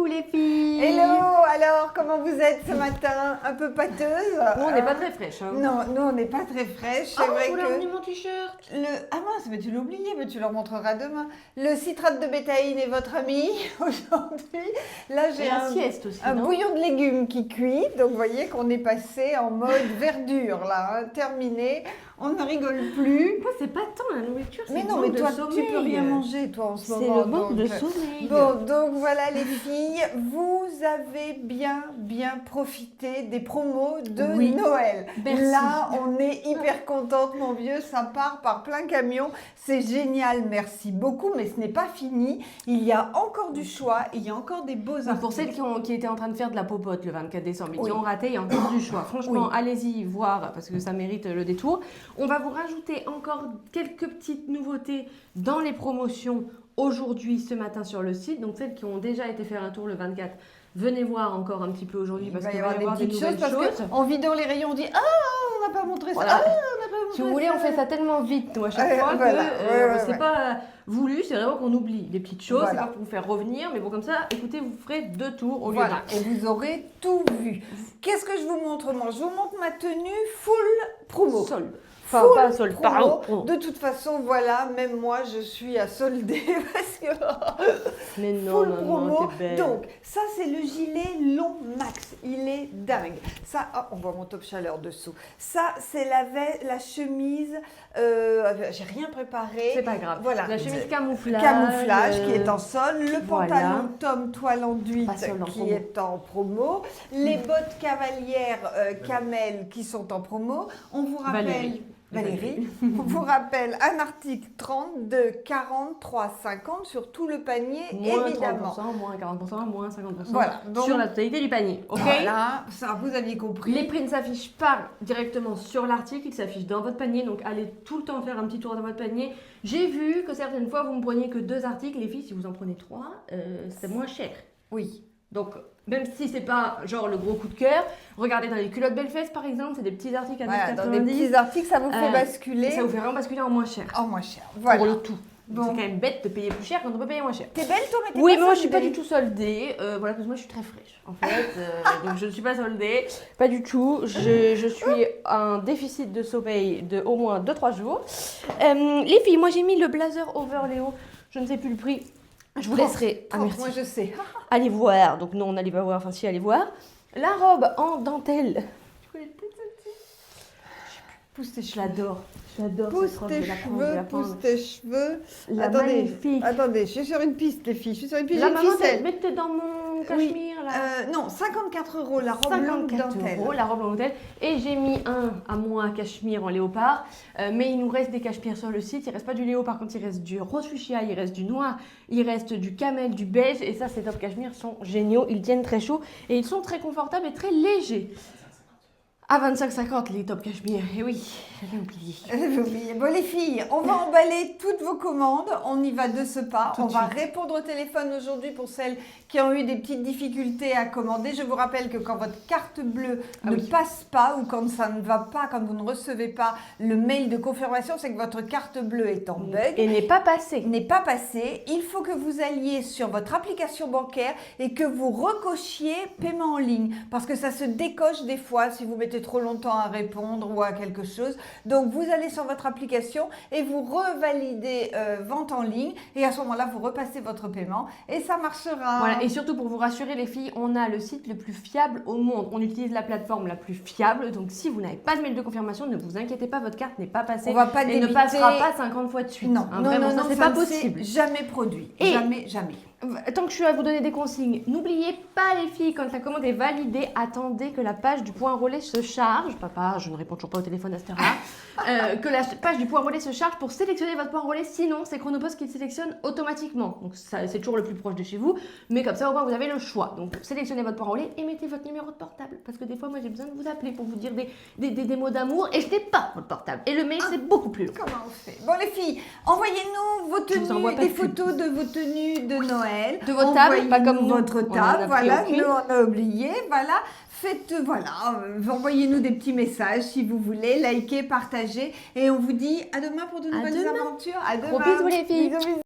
Coucou les filles. Hello, alors comment vous êtes ce matin? Un peu pâteuse? Nous, on n'est pas très fraîche. Hein. Non, nous on n'est pas très fraîche. C'est vrai vous que l'avez mon t-shirt. Ah mince, mais tu l'as oublié, mais tu leur montreras demain. Le citrate de bétaïne est votre ami aujourd'hui. Là j'ai la sieste aussi, un non bouillon de légumes qui cuit. Donc vous voyez qu'on est passé en mode verdure là, hein, terminé. On ne rigole plus. Moi, c'est pas tant la nourriture, c'est Mais le non, mais manque toi, de sommeil. tu peux rien manger, toi, en ce moment. C'est le manque de sommeil. Bon, donc voilà, les filles, vous avez bien profité des promos de Noël. Merci. Là, on est hyper contente, mon vieux, ça part par plein camion. C'est génial, merci beaucoup, mais ce n'est pas fini. Il y a encore du choix, il y a encore des beaux articles. Pour celles qui étaient en train de faire de la popote le 24 décembre et qui ont raté, il y a encore du choix. Franchement, allez-y voir parce que ça mérite le détour. On va vous rajouter encore quelques petites nouveautés dans les promotions aujourd'hui, ce matin sur le site. Donc celles qui ont déjà été faire un tour le 24, venez voir encore un petit peu aujourd'hui parce qu'il va y avoir des nouvelles choses. En vidant les rayons, on dit « Ah, on n'a pas montré ça, voilà. ah, on n'a pas montré ça !» Si vous voulez, on fait ça tellement vite, nous, à chaque fois, que c'est pas voulu, c'est vraiment qu'on oublie les petites choses, c'est pas pour vous faire revenir, mais bon, comme ça, écoutez, vous ferez 2 tours au lieu d'un. Et vous aurez tout vu. Qu'est-ce que je vous montre, moi? Je vous montre ma tenue full promo. Solde. Enfin, pas solde, promo. De toute façon, voilà, même moi, je suis à solder parce que mais non, full promo. T'es belle. Donc, ça, c'est le gilet long max. Il est dingue. Ça, on voit mon top chaleur dessous. Ça, c'est la chemise. J'ai rien préparé. C'est pas grave. Voilà. La chemise camouflage. Camouflage qui est en solde. Le pantalon Tom toile enduite qui est en promo. Les bottes cavalières camel qui sont en promo. On vous rappelle. Valérie, on vous rappelle un article 30 de 43,50 sur tout le panier, moins évidemment. 30%, moins 40%, moins 50%. Voilà, donc, sur la totalité du panier. Ok. Voilà, ça vous aviez compris. Les prix ne s'affichent pas directement sur l'article, ils s'affichent dans votre panier. Donc allez tout le temps faire un petit tour dans votre panier. J'ai vu que certaines fois vous ne preniez que 2 articles. Les filles, si vous en prenez 3, c'est moins cher. Oui. Donc, même si c'est pas genre le gros coup de cœur, regardez dans les culottes Bellefesse par exemple, c'est des petits articles à 9,90. Dans des petits articles, ça vous fait basculer. Ça vous fait vraiment basculer en moins cher. En moins cher, voilà. Pour le tout. Bon. C'est quand même bête de payer plus cher quand on peut payer moins cher. T'es belle toi, mais t'es oui, pas mais moi je suis soldée. pas du tout soldée. Voilà, parce que moi je suis très fraîche en fait. Donc je ne suis pas soldée. Pas du tout. Je suis en déficit de sommeil de au moins 2-3 jours. Les filles, moi j'ai mis le blazer over Léo. Je ne sais plus le prix. Je vous laisserai. Moi je sais. Allez voir. Donc non, on n'allait pas voir. Enfin si, allez voir. La robe en dentelle. Tu connais le prix de celle-ci? Pousse tes cheveux. Je l'adore. J'adore Pousse tes cheveux, pousse tes cheveux. Attendez, je suis sur une piste, les filles. Je suis sur une piste. La j'ai une maman, ficelle. mettez dans mon cachemire là. Non, 54 € la robe longue 54 dentelle. € la robe en dentelle. Et j'ai mis un à moi cachemire en léopard. Mais il nous reste des cachemires sur le site. Il reste pas du léopard, quand il reste du rose fuchsia, il reste du noir, il reste du camel, du beige. Et ça, ces top cachemires sont géniaux. Ils tiennent très chaud et ils sont très confortables et très légers. À 25,50 les top cachemire. Et oui, j'avais oublié. Bon les filles, on va emballer toutes vos commandes. On y va de ce pas. On va répondre au téléphone aujourd'hui pour celles qui ont eu des petites difficultés à commander. Je vous rappelle que quand votre carte bleue ne passe pas ou quand ça ne va pas, quand vous ne recevez pas le mail de confirmation, c'est que votre carte bleue est en bug. Et n'est pas passée. N'est pas passé. Il faut que vous alliez sur votre application bancaire et que vous recochiez paiement en ligne parce que ça se décoche des fois si vous mettez trop longtemps à répondre ou à quelque chose. Donc vous allez sur votre application et vous revalidez vente en ligne et à ce moment-là vous repassez votre paiement et ça marchera. Voilà, et surtout pour vous rassurer les filles, on a le site le plus fiable au monde. On utilise la plateforme la plus fiable. Donc si vous n'avez pas de mail de confirmation, ne vous inquiétez pas, votre carte n'est pas passée. On va pas et ne passera pas 50 fois de suite. Non, vraiment, non, ça c'est pas possible. Jamais produit. Et jamais. Tant que je suis à vous donner des consignes, n'oubliez pas les filles, quand la commande est validée, attendez que la page du point relais se charge. Papa, je ne réponds toujours pas au téléphone à cette heure-là. Que la page du point relais se charge pour sélectionner votre point relais. Sinon, c'est Chronopost qui le sélectionne automatiquement. Donc c'est toujours le plus proche de chez vous. Mais comme ça, au moins, vous avez le choix. Donc sélectionnez votre point relais et mettez votre numéro de portable. Parce que des fois, moi, j'ai besoin de vous appeler pour vous dire des mots d'amour et je n'ai pas votre portable. Et le mail, c'est beaucoup plus long. Comment on fait? Bon les filles, envoyez-nous vos tenues, des photos de vos tenues de Noël. De votre table, pas comme nous. Votre table, voilà, nous on a oublié, voilà. Faites, envoyez-nous des petits messages si vous voulez, likez, partagez et on vous dit à demain pour de nouvelles aventures. À demain. Gros bisous les filles. Bisous.